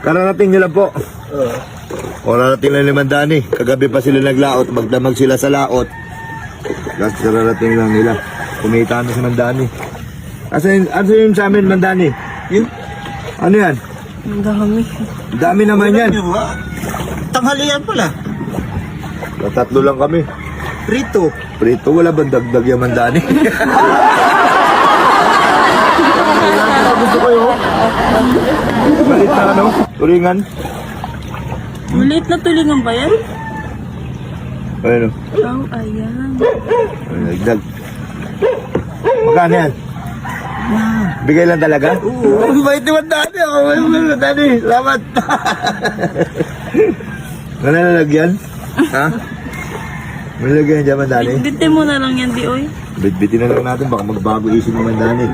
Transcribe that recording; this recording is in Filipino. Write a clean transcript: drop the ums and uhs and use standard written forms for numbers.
Kararating nila po. Kararating na ni Mandani. Kagabi pa sila naglaot. Magdamag sila sa laot. Last kararating lang nila. Kumita na si Mandani. Ano yung sa amin, Mandani? Yun. Ano yan? Ang dami. Dami naman yan. Tanghalian pala. Tatlo lang kami. Prito. Prito, wala bang dagdag yung Mandani? Gusto ko yun. Malit na ano? Turingan? Maliit na tulingan ba yan? Ano? Oh, ayan. Dagdag. Magkano yan? Bigay lang talaga? Oo. Bait ni Mandani. Ako may Mandani. Salamat. Nalalagyan? Ha? May lagyan dyan, Mandani? Bitbitin mo na lang yan, di oy. Bitbitin na lang natin. Baka magbago isip ni Mandani.